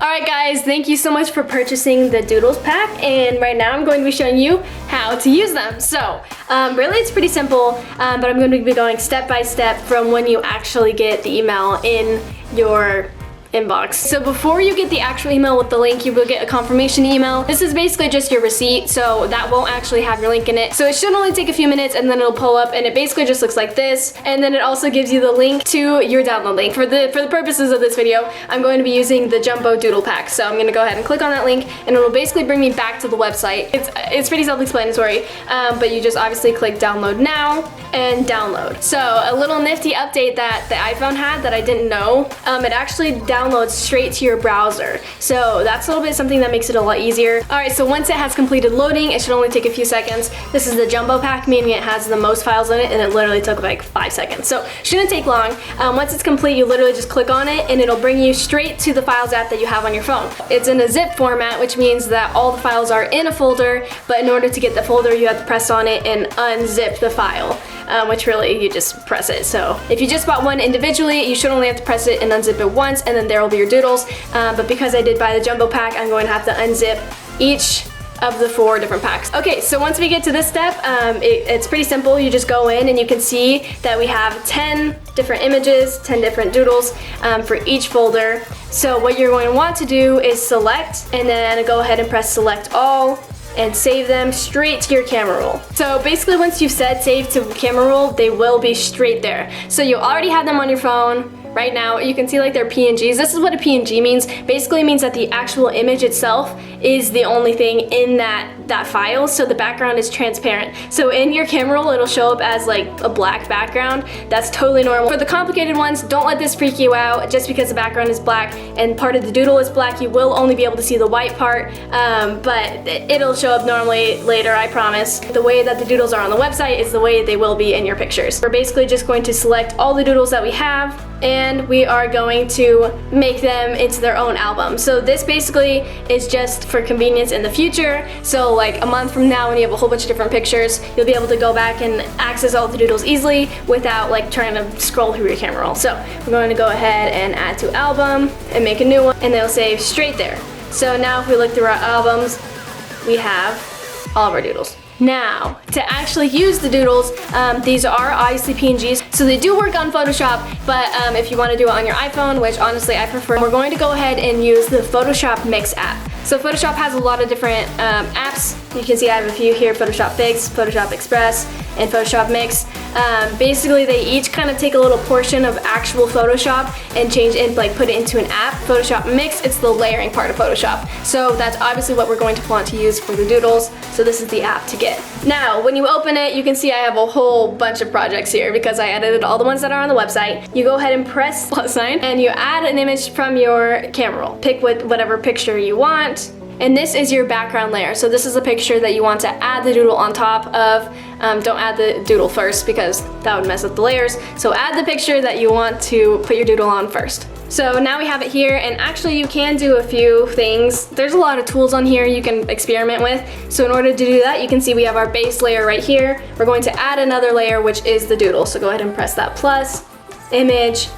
Alright guys, thank you so much for purchasing the Doodles pack, and right now I'm going to be showing you how to use them. So, really it's pretty simple, but I'm going to be going step by step from when you actually get the email in your inbox. So before you get the actual email with the link, you will get a confirmation email. This is basically just your receipt, so that won't actually have your link in it. So it should only take a few minutes and then it'll pull up and it basically just looks like this. And then it also gives you the link to your download link. For the purposes of this video, I'm going to be using the Jumbo Doodle Pack. So I'm gonna go ahead and click on that link and it'll basically bring me back to the website. It's pretty self-explanatory, but you just obviously click download now and download. So a little nifty update that the iPhone had that I didn't know, it actually downloads straight to your browser. So that's a little bit something that makes it a lot easier. Alright, so once it has completed loading, it should only take a few seconds. This is the Jumbo Pack, meaning it has the most files in it, and it literally took like 5 seconds. So shouldn't take long. Once it's complete, you literally just click on it and it'll bring you straight to the Files app that you have on your phone. It's in a zip format, which means that all the files are in a folder, but in order to get the folder, you have to press on it and unzip the file. Which really, you just press it. So if you just bought one individually, you should only have to press it and unzip it once, and then there will be your doodles. But because I did buy the Jumbo Pack, I'm going to have to unzip each of the 4 different packs. Okay, so once we get to this step, it's pretty simple. You just go in and you can see that we have 10 different images, 10 different doodles for each folder. So what you're going to want to do is select, and then go ahead and press select all, and save them straight to your camera roll. So basically once you've said save to camera roll, they will be straight there. So you already have them on your phone. Right now, you can see like they're PNGs. This is what a PNG means. Basically it means that the actual image itself is the only thing in that file, so the background is transparent. So in your camera roll, it'll show up as like a black background. That's totally normal. For the complicated ones, don't let this freak you out. Just because the background is black and part of the doodle is black, you will only be able to see the white part, but it'll show up normally later, I promise. The way that the doodles are on the website is the way they will be in your pictures. We're basically just going to select all the doodles that we have, and we are going to make them into their own album. So this basically is just for convenience in the future. So like a month from now, when you have a whole bunch of different pictures, you'll be able to go back and access all the doodles easily without like trying to scroll through your camera roll. So we're going to go ahead and add to album and make a new one, and they'll save straight there. So now if we look through our albums, we have all of our doodles. Now, to actually use the doodles, these are obviously PNGs, so they do work on Photoshop, but if you want to do it on your iPhone, which honestly I prefer, we're going to go ahead and use the Photoshop Mix app. So Photoshop has a lot of different apps. You can see I have a few here: Photoshop Fix, Photoshop Express, and Photoshop Mix. Basically, they each kind of take a little portion of actual Photoshop and change it, like put it into an app. Photoshop Mix, it's the layering part of Photoshop. So that's obviously what we're going to want to use for the doodles. So this is the app to get. Now, when you open it, you can see I have a whole bunch of projects here because I edited all the ones that are on the website. You go ahead and press plus sign, and you add an image from your camera roll. Pick whatever picture you want. And this is your background layer. So this is a picture that you want to add the doodle on top of. Don't add the doodle first because that would mess up the layers. So add the picture that you want to put your doodle on first. So now we have it here, and actually you can do a few things. There's a lot of tools on here you can experiment with. So in order to do that, you can see we have our base layer right here. We're going to add another layer, which is the doodle. So go ahead and press that plus, image,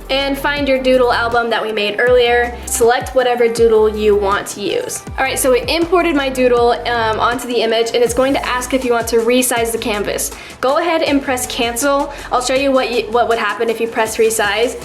and find your doodle album that we made earlier. Select whatever doodle you want to use. Alright, so it imported my doodle onto the image, and it's going to ask if you want to resize the canvas. Go ahead and press cancel. I'll show you what would happen if you press resize.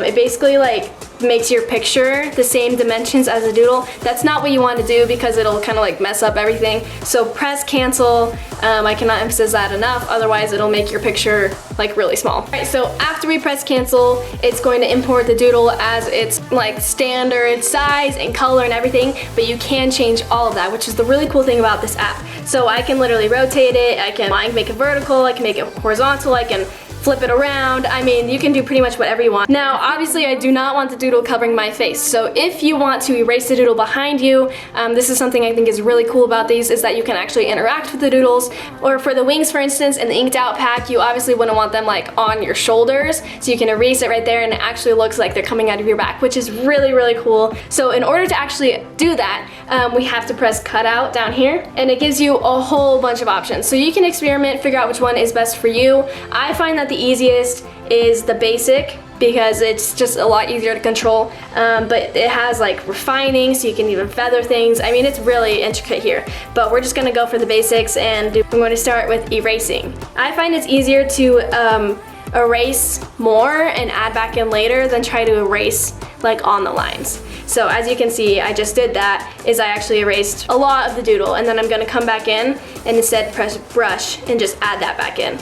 It basically like makes your picture the same dimensions as a doodle. That's not what you want to do because it'll kind of like mess up everything. So press cancel. I cannot emphasize that enough, otherwise it'll make your picture like really small. Alright, so after we press cancel, it's going to import the doodle as its like standard size and color and everything, but you can change all of that, which is the really cool thing about this app. So I can literally rotate it, I can make it vertical, I can make it horizontal, I can flip it around. I mean, you can do pretty much whatever you want. Now, obviously, I do not want the doodle covering my face. So if you want to erase the doodle behind you, this is something I think is really cool about these, is that you can actually interact with the doodles. Or for the wings, for instance, in the inked out pack, you obviously wouldn't want them like on your shoulders. So you can erase it right there, and it actually looks like they're coming out of your back, which is really, really cool. So in order to actually do that, we have to press cutout down here, and it gives you a whole bunch of options. So you can experiment, figure out which one is best for you. I find that the easiest is the basic, because it's just a lot easier to control, but it has like refining, so you can even feather things. I mean, it's really intricate here, but we're just gonna go for the basics, and I'm going to start with erasing. I find it's easier to erase more and add back in later than try to erase like on the lines. So as you can see, I just did that, is I actually erased a lot of the doodle, and then I'm gonna come back in and instead press brush and just add that back in.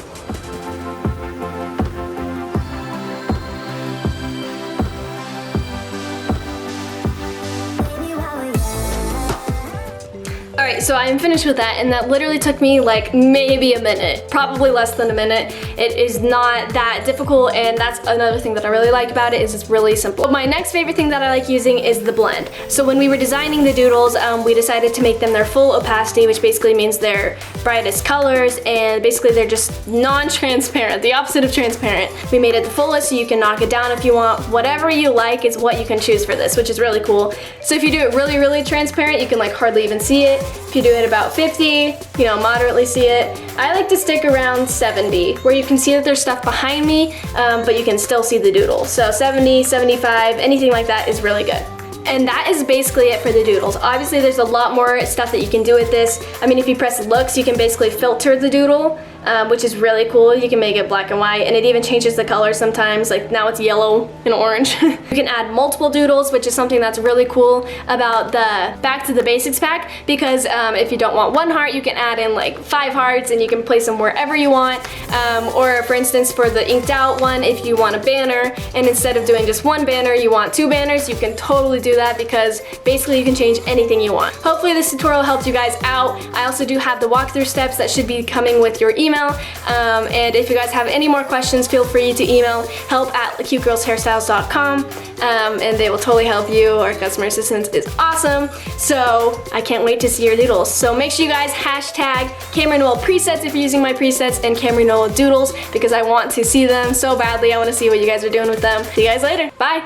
Alright, so I am finished with that, and that literally took me like maybe a minute, probably less than a minute. It is not that difficult, and that's another thing that I really like about it, is it's really simple. My next favorite thing that I like using is the blend. So when we were designing the doodles, we decided to make them their full opacity, which basically means their brightest colors, and basically they're just non-transparent, the opposite of transparent. We made it the fullest, so you can knock it down if you want. Whatever you like is what you can choose for this, which is really cool. So if you do it really, really transparent, you can like hardly even see it. If you do it about 50, you know, moderately see it. I like to stick around 70, where you can see that there's stuff behind me, but you can still see the doodle. So 70, 75, anything like that is really good. And that is basically it for the doodles. Obviously there's a lot more stuff that you can do with this. I mean, if you press looks, you can basically filter the doodle, which is really cool. You can make it black and white, and it even changes the color sometimes. Like now it's yellow and orange. You can add multiple doodles, which is something that's really cool about the Back to the Basics pack, because if you don't want one heart, you can add in like 5 hearts, and you can place them wherever you want. Or for instance, for the inked out one, if you want a banner, and instead of doing just one banner, you want 2 banners, you can totally do that, because basically you can change anything you want. Hopefully this tutorial helped you guys out. I also do have the walkthrough steps that should be coming with your email. And if you guys have any more questions, feel free to email help@cutegirlshairstyles.com, and they will totally help you. Our customer assistance is awesome, so I can't wait to see your doodles. So make sure you guys hashtag Kamri Noel presets if you're using my presets, and Kamri Noel doodles, because I want to see them so badly. I want to see what you guys are doing with them. See you guys later. Bye.